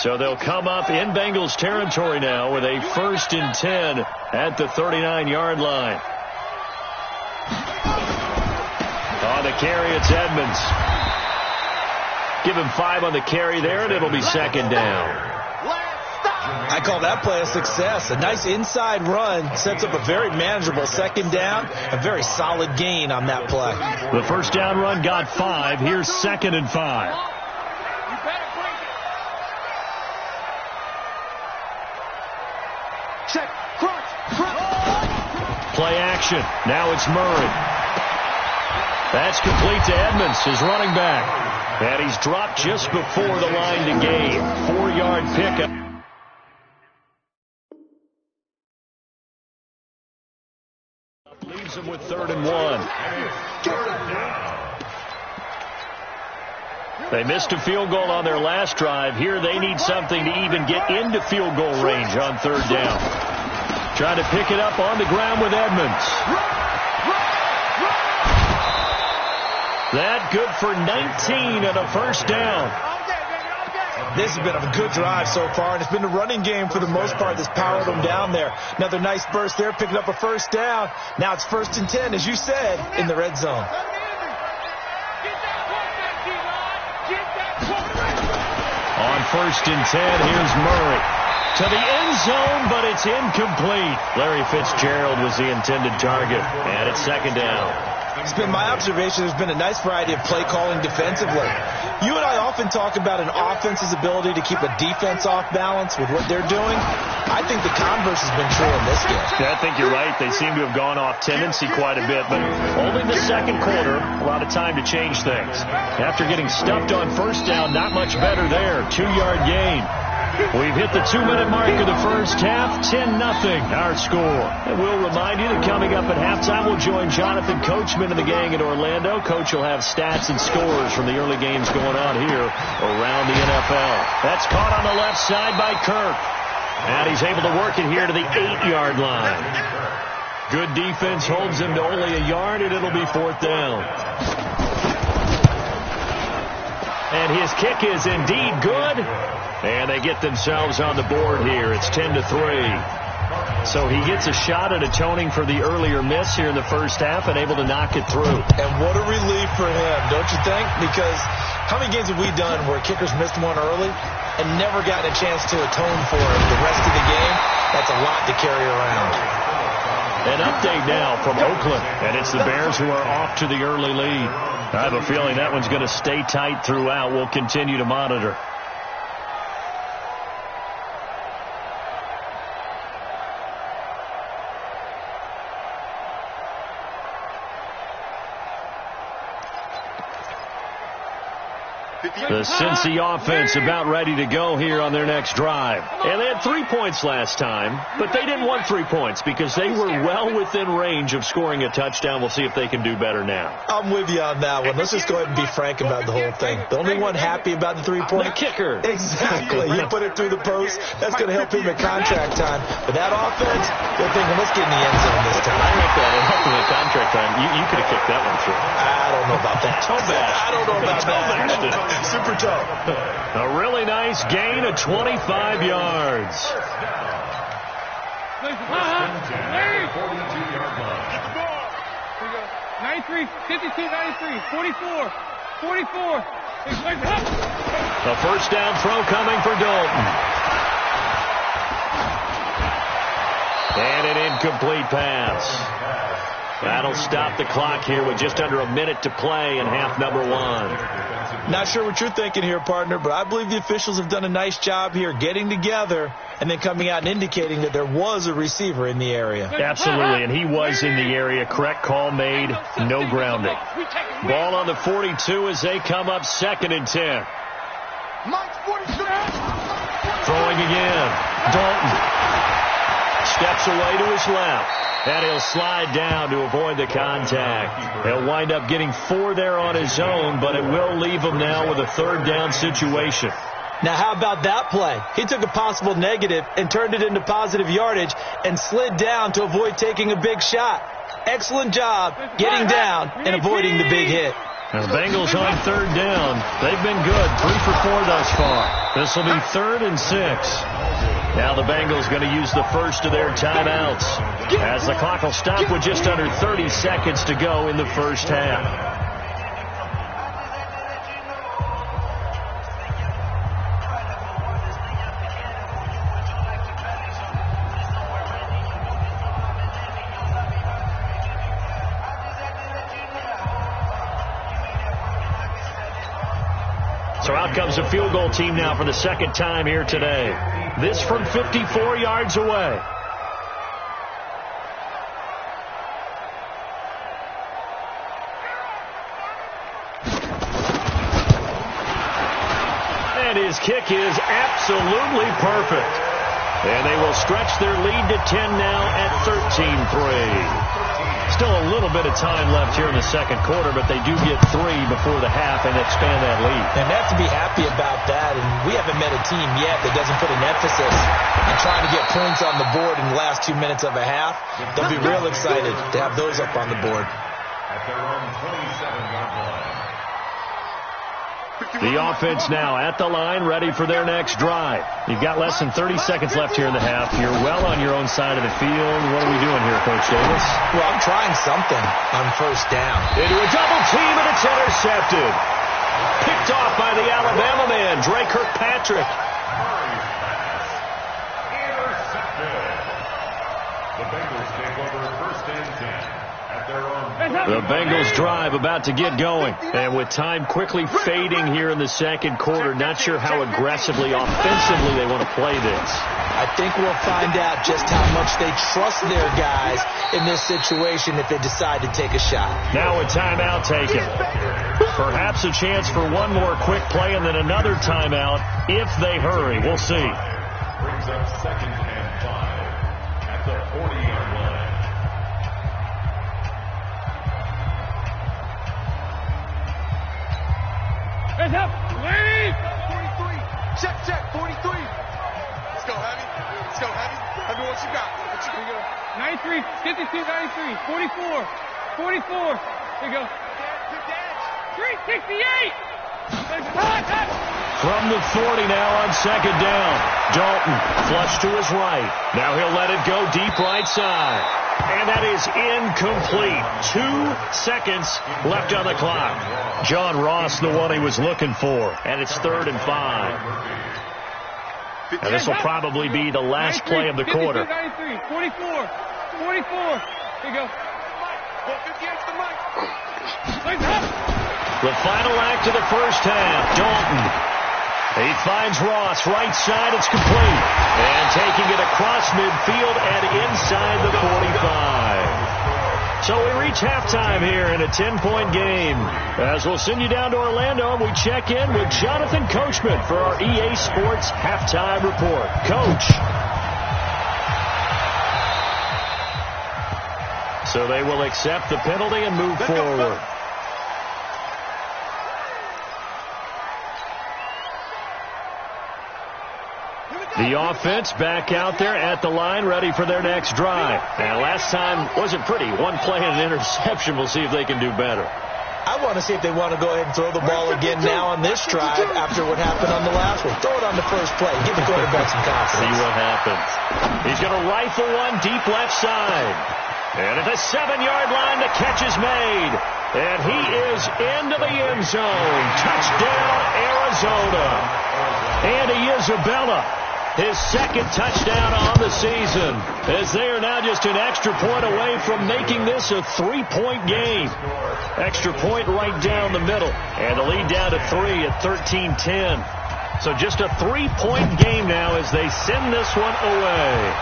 So they'll come up in Bengals territory now with a 1st and 10 at the 39-yard line. On the carry, it's Edmonds. Give him 5 on the carry there, and it'll be 2nd down. I call that play a success. A nice inside run sets up a very manageable 2nd down. A very solid gain on that play. The 1st down run got 5. Here's 2nd and 5. Check. Crunch. Play action. Now it's Murray. That's complete to Edmonds, his running back. And he's dropped just before the line to gain. 4-yard pickup. Leaves him with 3rd and 1. They missed a field goal on their last drive. Here they need something to even get into field goal range on 3rd down. Trying to pick it up on the ground with Edmonds. That good for 19 and a 1st down. This has been a good drive so far, and it's been a running game for the most part that's powered them down there. Another nice burst there, picking up a 1st down. Now it's 1st and 10, as you said, in the red zone. On 1st and 10, here's Murray. To the end zone, but it's incomplete. Larry Fitzgerald was the intended target, and it's 2nd down. It's been my observation there's been a nice variety of play calling defensively. You and I often talk about an offense's ability to keep a defense off balance with what they're doing. I think the converse has been true in this game. Yeah, I think you're right. They seem to have gone off tendency quite a bit, but only the 2nd quarter, a lot of time to change things. After getting stuffed on 1st down, not much better there. 2-yard gain. We've hit the 2-minute mark of the first half. 10-0 our score. And we'll remind you that coming up at halftime, we'll join Jonathan Coachman and the gang in Orlando. Coach will have stats and scores from the early games going on here around the NFL. That's caught on the left side by Kirk. And he's able to work it here to the 8-yard line. Good defense holds him to only a yard, and it'll be 4th down. And his kick is indeed good. And they get themselves on the board here. It's 10-3. So he gets a shot at atoning for the earlier miss here in the first half and able to knock it through. And what a relief for him, don't you think? Because how many games have we done where kickers missed one early and never gotten a chance to atone for it the rest of the game? That's a lot to carry around. An update now from Oakland, and it's the Bears who are off to the early lead. I have a feeling that one's going to stay tight throughout. We'll continue to monitor. The Cincy offense about ready to go here on their next drive. And they had 3 points last time, but they didn't want 3 points because they were well within range of scoring a touchdown. We'll see if they can do better now. I'm with you on that one. Let's just go ahead and be frank about the whole thing. The only one happy about the 3-point. The kicker. Exactly. He put it through the post. That's going to help him at contract time. But that offense, they're thinking, let's get in the end zone this time. I think that helped him at contract time. You could have kicked that one through. I don't know about that. I don't know about that. Super tough. A really nice gain of 25 yards. 93, 52, 93, 44, 44. A 1st down throw coming for Dalton. And an incomplete pass. That'll stop the clock here with just under a minute to play in half number 1. Not sure what you're thinking here, partner, but I believe the officials have done a nice job here getting together and then coming out and indicating that there was a receiver in the area. Absolutely, and he was in the area. Correct call made, no grounding. Ball on the 42 as they come up 2nd and 10. Throwing again. Dalton steps away to his left. And he'll slide down to avoid the contact. He'll wind up getting 4 there on his own, but it will leave him now with a 3rd down situation. Now, how about that play? He took a possible negative and turned it into positive yardage and slid down to avoid taking a big shot. Excellent job getting down and avoiding the big hit. And the Bengals on third down. They've been good. 3 for 4 thus far. This will be 3rd and 6. Now the Bengals going to use the first of their timeouts as the clock will stop with just under 30 seconds to go in the first half. So out comes the field goal team now for the second time here today. This from 54 yards away. And his kick is absolutely perfect. And they will stretch their lead to 10 now at 13-3. Still a little bit of time left here in the second quarter, but they do get 3 before the half and expand that lead. And they have to be happy about that. And we haven't met a team yet that doesn't put an emphasis on trying to get points on the board in the last 2 minutes of a half. They'll be real excited to have those up on the board. At their own 27-yard line. The offense now at the line, ready for their next drive. You've got less than 30 seconds left here in the half. You're well on your own side of the field. What are we doing here, Coach Davis? Well, I'm trying something on first down. Into a double team, and it's intercepted. Picked off by the Alabama man, Dre Kirkpatrick. Intercepted. The Bengals take over 1st and 10. The Bengals drive about to get going. And with time quickly fading here in the second quarter, not sure how aggressively, offensively they want to play this. I think we'll find out just how much they trust their guys in this situation if they decide to take a shot. Now a timeout taken. Perhaps a chance for one more quick play and then another timeout if they hurry. We'll see. Brings up 2nd and 5 at the 40-yard line. Hands up! Lead! 43. Check, 43. Let's go, Heavy. Let's go, Heavy. Heavy, what you got? What you got? 93, 52, 93, 44, 44. Here you go. 368! From the 40 now on second down. Dalton flush to his right. Now he'll let it go deep right side. And that is incomplete. 2 seconds left on the clock. John Ross, the one he was looking for. And it's 3rd and 5. And this will probably be the last play of the quarter. 93, 44, 44. Here you go. 58's the mic. The final act of the first half. Dalton. He finds Ross right side. It's complete. And taking it across midfield and inside the 45. So we reach halftime here in a 10-point game. As we'll send you down to Orlando, we check in with Jonathan Coachman for our EA Sports Halftime Report. Coach. So they will accept the penalty and move forward. The offense back out there at the line, ready for their next drive. And last time wasn't pretty. One play and an interception. We'll see if they can do better. I want to see if they want to go ahead and throw the ball again now on this drive after what happened on the last one. Throw it on the first play. Give the quarterback some confidence. See what happens. He's going to rifle one deep left side. And at the 7-yard line, the catch is made. And he is into the end zone. Touchdown, Arizona. Andy Isabella. His second touchdown on the season, as they are now just an extra point away from making this a 3-point game. Extra point right down the middle, and the lead down to 3 at 13-10. So just a 3-point game now as they send this one away.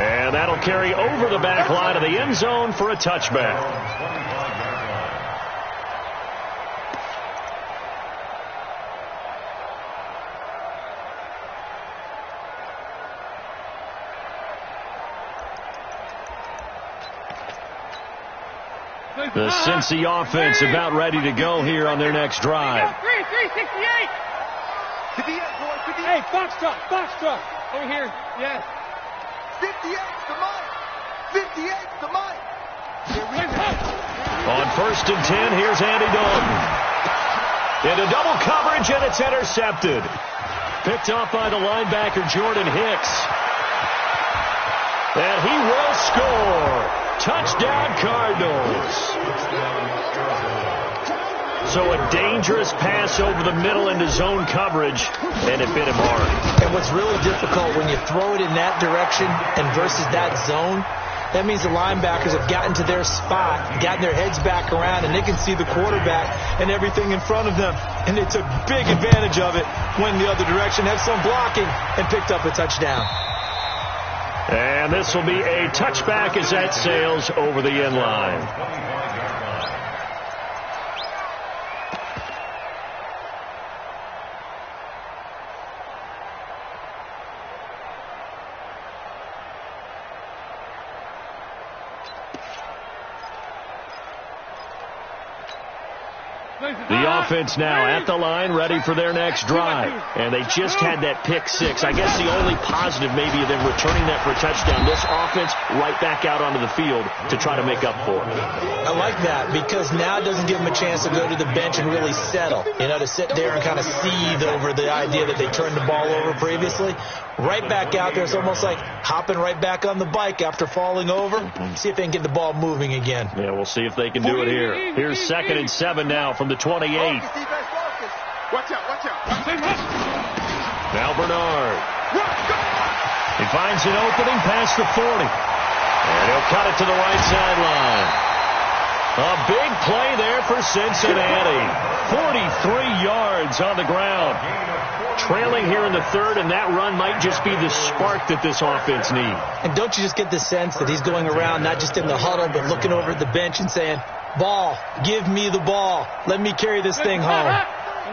And that'll carry over the back line of the end zone for a touchback. The Cincy offense about ready to go here on their next drive. 368. 58, boy, 58. Hey, box truck. Over here. Yes. 58's the mic. 58's the mic. Here we go. On 1st and 10, here's Andy Dalton. Into double coverage, and it's intercepted. Picked off by the linebacker, Jordan Hicks. And he will score. Touchdown, Cardinals. So a dangerous pass over the middle into zone coverage, and it bit him hard. And what's really difficult when you throw it in that direction and versus that zone, that means the linebackers have gotten to their spot, gotten their heads back around, and they can see the quarterback and everything in front of them. And they took big advantage of it, went the other direction, had some blocking, and picked up a touchdown. And this will be a touchback as that sails over the end line. The offense now at the line, ready for their next drive. And they just had that pick six. I guess the only positive maybe of them returning that for a touchdown. This offense right back out onto the field to try to make up for it. I like that because now it doesn't give them a chance to go to the bench and really settle. You know, to sit there and kind of seethe over the idea that they turned the ball over previously. Right back out there. It's almost like hopping right back on the bike after falling over. See if they can get the ball moving again. Yeah, we'll see if they can do it here. Here's 2nd and 7 now from the 28. Watch out, watch out. Now Bernard. He finds an opening past the 40. And he'll cut it to the right sideline. A big play there for Cincinnati. 43 yards on the ground. Trailing here in the 3rd, and that run might just be the spark that this offense needs. And don't you just get the sense that he's going around, not just in the huddle, but looking over at the bench and saying, ball, give me the ball. Let me carry this thing home.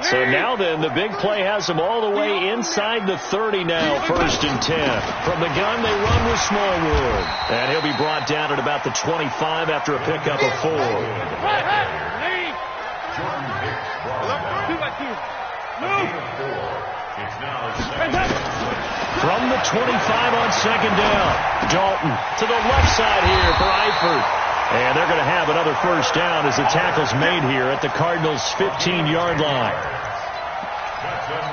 So now then, the big play has them all the way inside the 30 now, 1st and 10. From the gun, they run with Smallwood. And he'll be brought down at about the 25 after a pickup of 4. From the 25 on 2nd down, Dalton to the left side here for Eifert. And they're going to have another 1st down as the tackle's made here at the Cardinals' 15-yard line.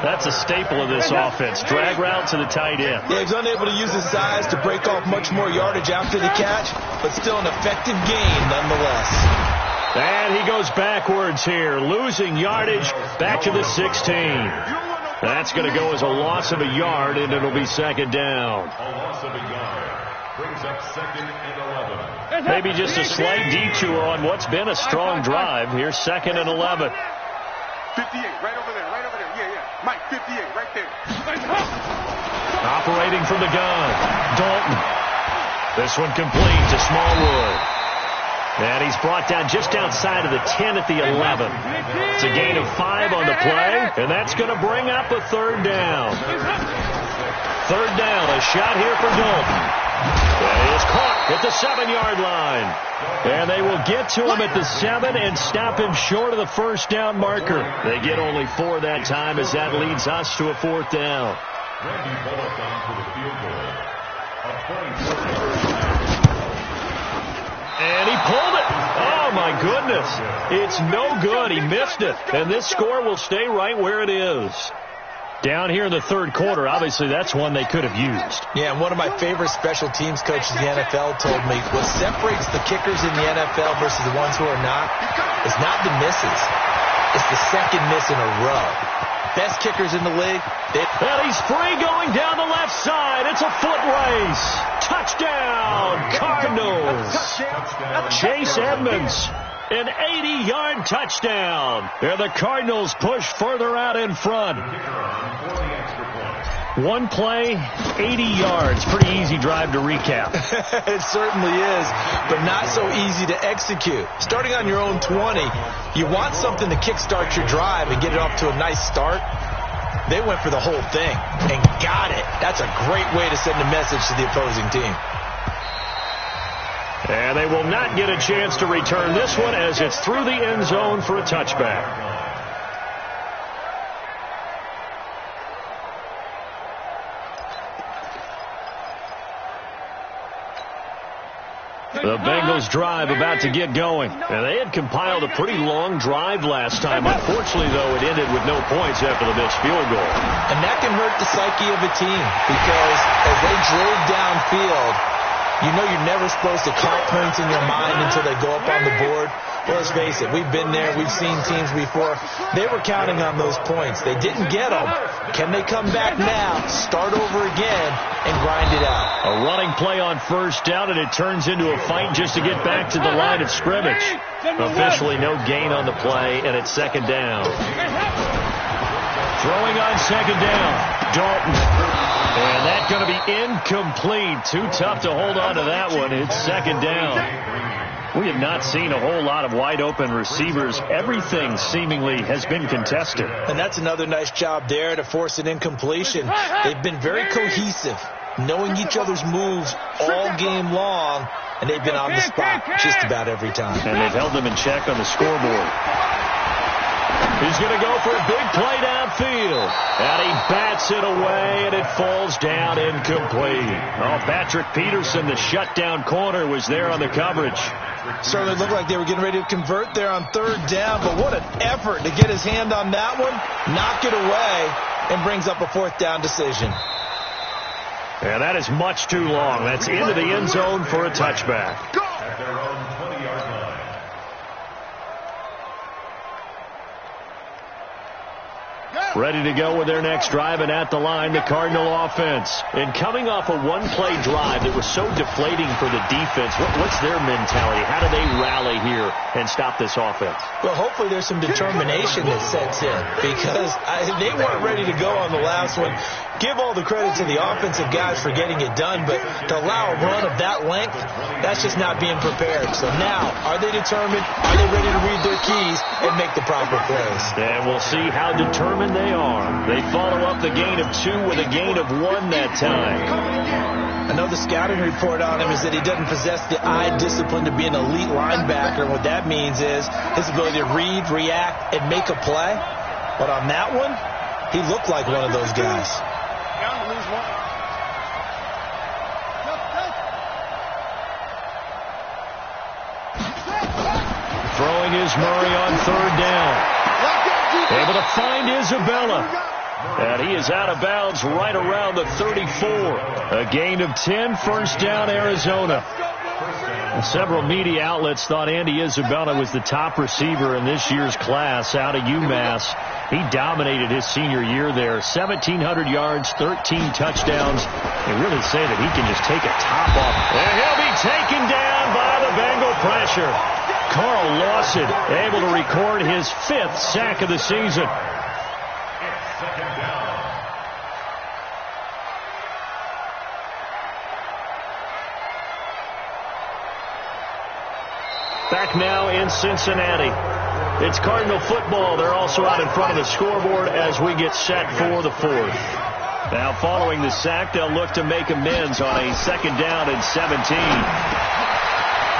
That's a staple of this offense. Drag route to the tight end. Yeah, he's unable to use his size to break off much more yardage after the catch, but still an effective gain nonetheless. And he goes backwards here, losing yardage back to the 16. That's going to go as a loss of a yard, and it'll be 2nd down. A loss of a yard brings up 2nd and 11. Maybe just a slight detour on what's been a strong drive. Here's 2nd and 11. 58, right over there, right over there. Yeah, yeah. Mike, 58, right there. Operating from the gun, Dalton. This one complete to Smallwood. And he's brought down just outside of the 10 at the 11. It's a gain of 5 on the play, and that's going to bring up a 3rd down. 3rd down, a shot here for Dalton. And he is caught at the 7-yard line. And they will get to him at the 7 and stop him short of the 1st down marker. They get only 4 that time as that leads us to a 4th down. Randy Bullock on for the field goal. And he pulled it. Oh, my goodness. It's no good. He missed it. And this score will stay right where it is. Down here in the 3rd quarter, obviously that's one they could have used. Yeah, and one of my favorite special teams coaches in the NFL told me what separates the kickers in the NFL versus the ones who are not is not the misses. It's the 2nd miss in a row. Best kickers in the league. And he's free going down the left side. It's a foot race. Touchdown, Cardinals. Chase Edmonds. An 80-yard touchdown. And the Cardinals push further out in front. One play, 80 yards. Pretty easy drive to recap. It certainly is, but not so easy to execute. Starting on your own 20, you want something to kickstart your drive and get it off to a nice start. They went for the whole thing and got it. That's a great way to send a message to the opposing team. And they will not get a chance to return this one as it's through the end zone for a touchback. The Bengals drive about to get going. And they had compiled a pretty long drive last time. Unfortunately, though, it ended with no points after the missed field goal. And that can hurt the psyche of a team because as they drove downfield, you know you're never supposed to count points in your mind until they go up on the board. Well, let's face it, we've been there. We've seen teams before. They were counting on those points. They didn't get them. Can they come back now, start over again, and grind it out? A running play on first down, and it turns into a fight just to get back to the line of scrimmage. Officially no gain on the play, and it's second down. Throwing on second down, Dalton. And that's going to be incomplete. Too tough to hold on to that one. It's second down. We have not seen a whole lot of wide-open receivers. Everything seemingly has been contested. And that's another nice job there to force an incompletion. They've been very cohesive, knowing each other's moves all game long, and they've been on the spot just about every time. And they've held them in check on the scoreboard. He's going to go for a big play downfield. And he bats it away, and it falls down incomplete. Oh, Patrick Peterson, the shutdown corner, was there on the coverage. Certainly looked like they were getting ready to convert there on third down, but what an effort to get his hand on that one, knock it away, and brings up a fourth down decision. Yeah, that is much too long. That's into the end zone for a touchback. At their own 20-yard line. Ready to go with their next drive, and at the line, the Cardinal offense. And coming off a one-play drive that was so deflating for the defense, what's their mentality? How do they rally here and stop this offense? Well, hopefully there's some determination that sets in because they weren't ready to go on the last one. Give all the credit to the offensive guys for getting it done, but to allow a run of that length, that's just not being prepared. So now, are they determined? Are they ready to read their keys and make the proper plays? And we'll see how determined they are. They follow up the gain of 2 with a gain of 1 that time. I know the scouting report on him is that he doesn't possess the eye discipline to be an elite linebacker. What that means is his ability to read, react, and make a play. But on that one, he looked like one of those guys. Throwing is Murray on third down. Able to find Isabella. And he is out of bounds right around the 34. A gain of 10, first down, Arizona. Several media outlets thought Andy Isabella was the top receiver in this year's class out of UMass. He dominated his senior year there. 1,700 yards, 13 touchdowns. They really say that he can just take a top off. And he'll be taken down by the Bengal pressure. Carl Lawson able to record his 5th sack of the season. It's second down. Back now in Cincinnati. It's Cardinal football. They're also out in front of the scoreboard as we get set for the 4th. Now following the sack, they'll look to make amends on a second down and 17.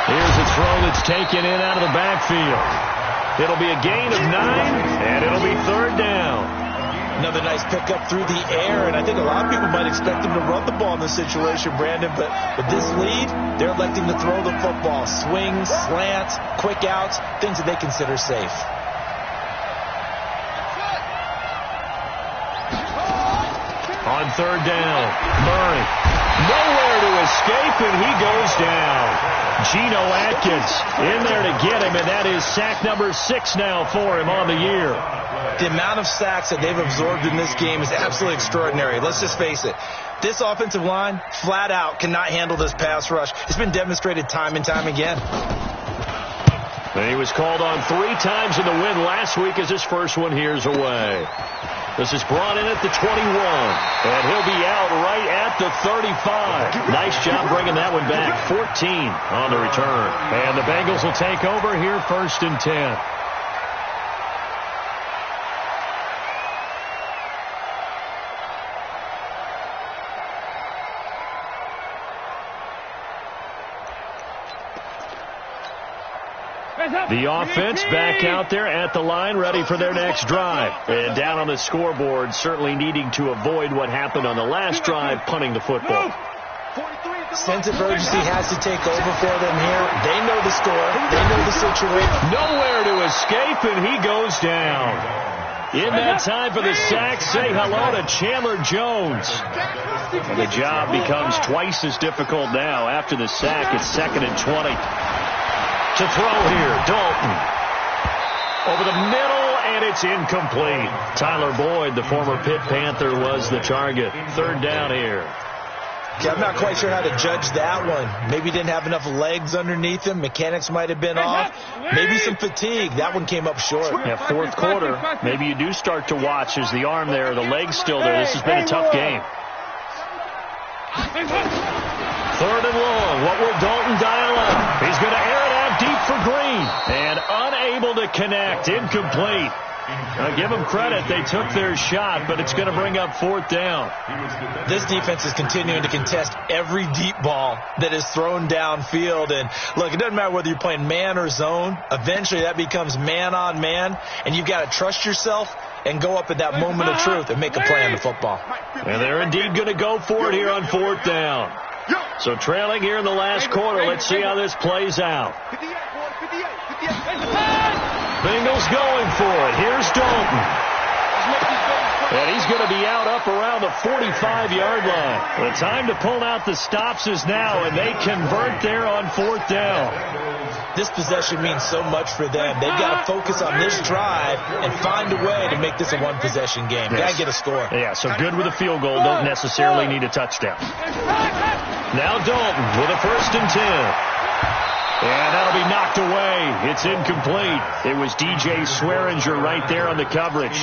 Here's a throw that's taken in out of the backfield. It'll be a gain of 9, and it'll be third down. Another nice pickup through the air, and I think a lot of people might expect him to run the ball in this situation, Brandon, but with this lead, they're electing to throw the football. Swings, slants, quick outs, things that they consider safe. On third down, Murray. Nowhere to escape, and he goes down. Geno Atkins in there to get him, and that is sack number 6 now for him on the year. The amount of sacks that they've absorbed in this game is absolutely extraordinary. Let's just face it. This offensive line, flat out, cannot handle this pass rush. It's been demonstrated time and time again. And he was called on 3 times in the win last week as his first one here's away. This is brought in at the 21, and he'll be out right at the 35. Nice job bringing that one back. 14 on the return. And the Bengals will take over here, 1st and 10. The offense back out there at the line, ready for their next drive. And down on the scoreboard, certainly needing to avoid what happened on the last drive, punting the football. Sense of urgency has to take over for them here. They know the score. They know the situation. Nowhere to escape, and he goes down. In that time for the sack, say hello to Chandler Jones. And the job becomes twice as difficult now. After the sack, it's 2nd and 20. To throw here, Dalton. Over the middle, and it's incomplete. Tyler Boyd, the former Pitt Panther, was the target. 3rd down here. Okay, I'm not quite sure how to judge that one. Maybe didn't have enough legs underneath him. Mechanics might have been off. Maybe some fatigue. That one came up short. Yeah, 4th quarter. Maybe you do start to watch as the arm there, the leg's still there. This has been a tough game. 3rd and long. What will Dalton dial up? He's going to air it out deep for Green. And unable to connect. Incomplete. Give them credit. They took their shot, but it's going to bring up 4th down. This defense is continuing to contest every deep ball that is thrown downfield. And, look, it doesn't matter whether you're playing man or zone. Eventually, that becomes man-on-man, and you've got to trust yourself and go up at that moment of truth and make a play on the football. And they're indeed going to go for it here on 4th down. So trailing here in the last quarter. Let's see how this plays out. Bengals going for it. Here's Dalton. And he's going to be out up around the 45-yard line. The time to pull out the stops is now, and they convert there on 4th down. This possession means so much for them. They've got to focus on this drive and find a way to make this a one-possession game. Got to get a score. Yeah, so good with a field goal. Don't necessarily need a touchdown. Now Dalton with a 1st and 10. And that'll be knocked away. It's incomplete. It was DJ Swearinger right there on the coverage.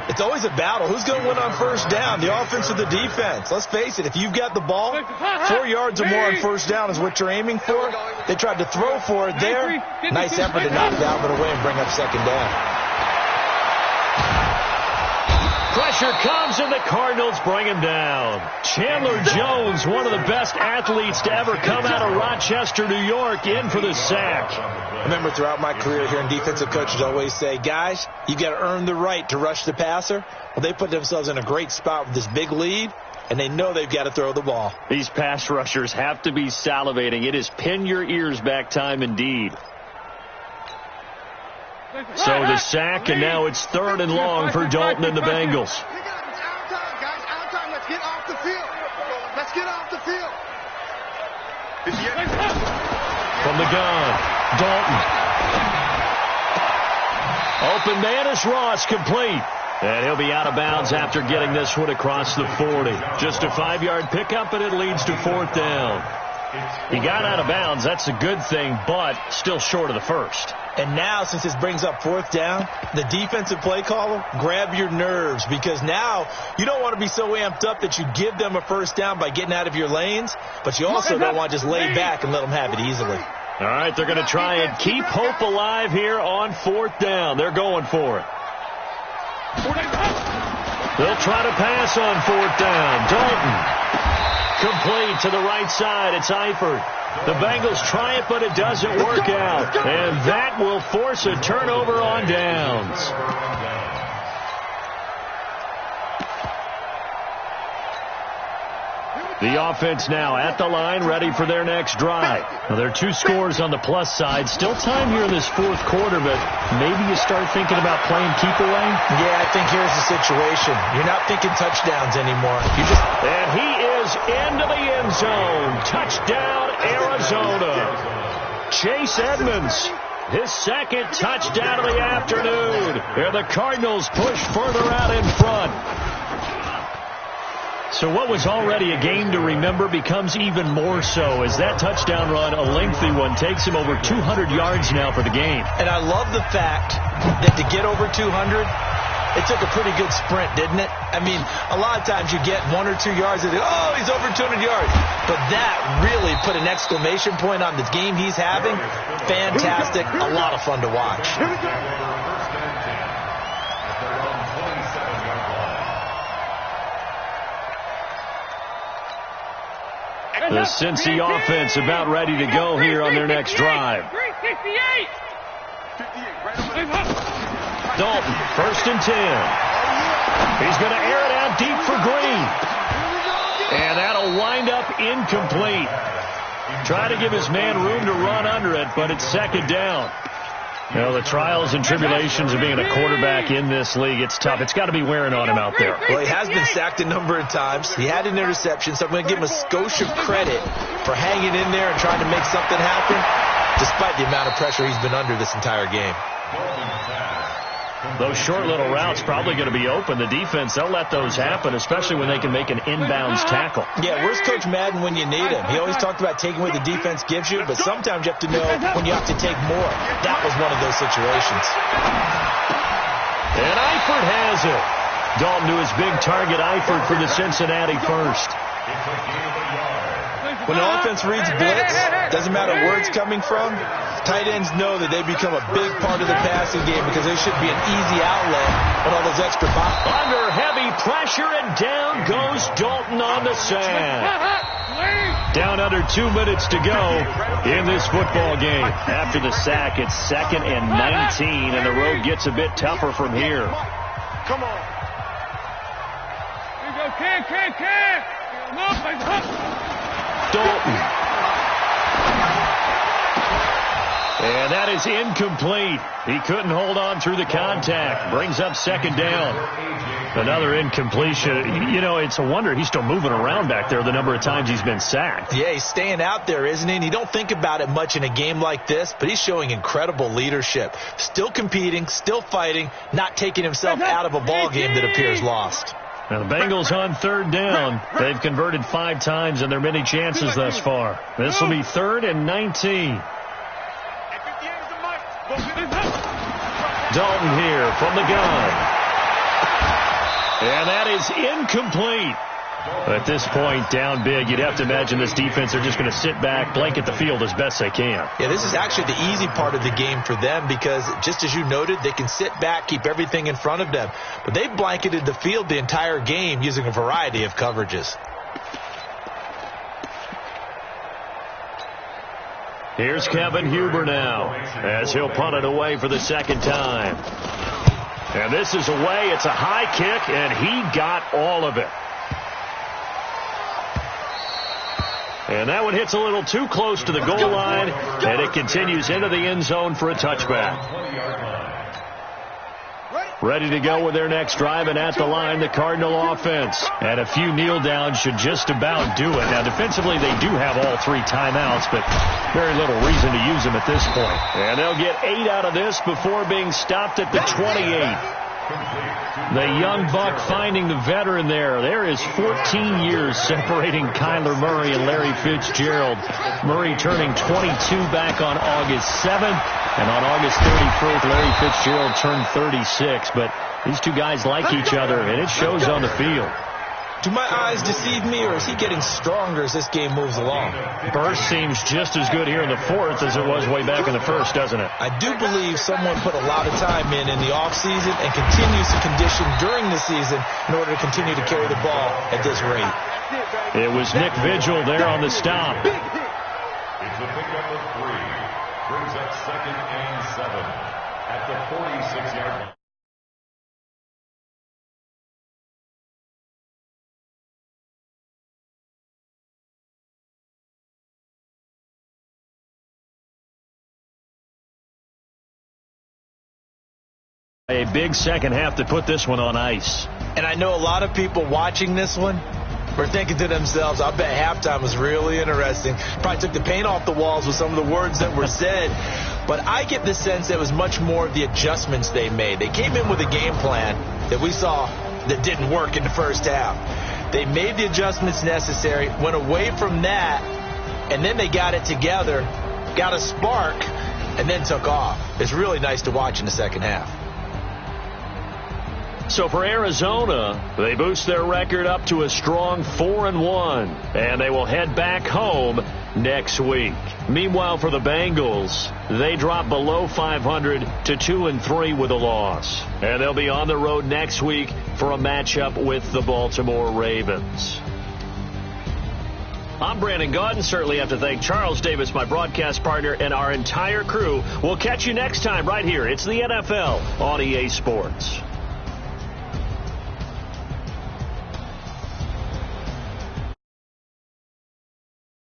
It's always a battle. Who's going to win on 1st down, the offense or the defense? Let's face it, if you've got the ball, 4 yards or more on 1st down is what you're aiming for. They tried to throw for it there. Nice effort to knock it out of it away and bring up 2nd down. Pressure comes, and the Cardinals bring him down. Chandler Jones, one of the best athletes to ever come out of Rochester, New York, in for the sack. I remember throughout my career here in defensive coaches always say, guys, you got to earn the right to rush the passer. Well, they put themselves in a great spot with this big lead, and they know they've got to throw the ball. These pass rushers have to be salivating. It is pin your ears back time indeed. So the sack, and now it's 3rd and long for Dalton and the Bengals. It's our time, guys. Our time. Let's get off the field. Let's get off the field. From the gun, Dalton. Open man is Ross, complete. And he'll be out of bounds after getting this one across the 40. Just a 5-yard pickup, and it leads to 4th down. He got out of bounds. That's a good thing, but still short of the 1st. And now, since this brings up 4th down, the defensive play caller, grab your nerves, because now you don't want to be so amped up that you give them a 1st down by getting out of your lanes, but you also don't want to just lay back and let them have it easily. All right, they're going to try and keep hope alive here on 4th down. They're going for it. They'll try to pass on 4th down. Dalton. Complete to the right side. It's Eifert. The Bengals try it, but it doesn't work out. And that will force a turnover on downs. The offense now at the line, ready for their next drive. Now, there are 2 scores on the plus side. Still time here in this 4th quarter, but maybe you start thinking about playing keep away? Yeah, I think here's the situation. You're not thinking touchdowns anymore. And he is into the end zone. Touchdown, Arizona. Chase Edmonds, his 2nd touchdown of the afternoon. And the Cardinals push further out in front. So what was already a game to remember becomes even more so as that touchdown run, a lengthy one, takes him over 200 yards now for the game. And I love the fact that to get over 200, it took a pretty good sprint, didn't it? I mean, a lot of times you get 1 or 2 yards and oh, he's over 200 yards. But that really put an exclamation point on the game he's having. Fantastic. A lot of fun to watch. The Cincy offense about ready to go here on their next drive. Dalton, 1st and 10. He's going to air it out deep for Green. And that'll wind up incomplete. Try to give his man room to run under it, but it's second down. You know, the trials and tribulations of being a quarterback in this league, it's tough. It's got to be wearing on him out there. Well, he has been sacked a number of times. He had an interception, so I'm going to give him a skosh of credit for hanging in there and trying to make something happen, despite the amount of pressure he's been under this entire game. Those short little routes probably going to be open. The defense, they'll let those happen, especially when they can make an inbounds tackle. Yeah, where's Coach Madden when you need him? He always talked about taking what the defense gives you, but sometimes you have to know when you have to take more. That was one of those situations. And Eifert has it. Dalton to his big target, Eifert for the Cincinnati first. When the offense reads blitz, doesn't matter where it's coming from, tight ends know that they become a big part of the passing game because they should be an easy outlet on all those extra boxes. Under heavy pressure, and down goes Dalton on the sack. Down under 2 minutes to go in this football game. After the sack, it's 2nd and 19, and the road gets a bit tougher from here. Come on. Here you go, Ken. Dalton. And that is incomplete. He couldn't hold on through the contact. Brings up second down. Another incompletion. You know, it's a wonder he's still moving around back there the number of times he's been sacked. Yeah, he's staying out there, isn't he? And you don't think about it much in a game like this, but he's showing incredible leadership. Still competing, still fighting, not taking himself out of a ball game that appears lost. Now the Bengals on third down. They've converted 5 times in their many chances thus far. This will be 3rd and 19. Dalton here from the gun. And that is incomplete. At this point, down big, you'd have to imagine this defense are just going to sit back, blanket the field as best they can. Yeah, this is actually the easy part of the game for them because, just as you noted, they can sit back, keep everything in front of them. But they've blanketed the field the entire game using a variety of coverages. Here's Kevin Huber now as he'll punt it away for the second time. And this is away. It's a high kick, and he got all of it. And that one hits a little too close to the goal line, and it continues into the end zone for a touchback. Ready to go with their next drive, and at the line, the Cardinal offense. And a few kneel downs should just about do it. Now, defensively, they do have all 3 timeouts, but very little reason to use them at this point. And they'll get 8 out of this before being stopped at the 28. The young buck finding the veteran there. There is 14 years separating Kyler Murray and Larry Fitzgerald. Murray turning 22 back on August 7th. And on August 31st, Larry Fitzgerald turned 36. But these two guys like each other, and it shows on the field. Do my eyes deceive me, or is he getting stronger as this game moves along? Burst seems just as good here in the 4th as it was way back in the 1st, doesn't it? I do believe someone put a lot of time in the offseason and continues to condition during the season in order to continue to carry the ball at this rate. It was Nick Vigil there on the stop. It's a pickup of 3. Brings up 2nd and 7 at the 46-yard line. A big second half to put this one on ice. And I know a lot of people watching this one were thinking to themselves, I bet halftime was really interesting. Probably took the paint off the walls with some of the words that were said. But I get the sense that it was much more of the adjustments they made. They came in with a game plan that we saw that didn't work in the first half. They made the adjustments necessary, went away from that, and then they got it together, got a spark, and then took off. It's really nice to watch in the second half. So for Arizona, they boost their record up to a strong 4-1, and they will head back home next week. Meanwhile, for the Bengals, they drop below 500 to 2-3 with a loss. And they'll be on the road next week for a matchup with the Baltimore Ravens. I'm Brandon Gaudin. Certainly have to thank Charles Davis, my broadcast partner, and our entire crew. We'll catch you next time right here. It's the NFL on EA Sports.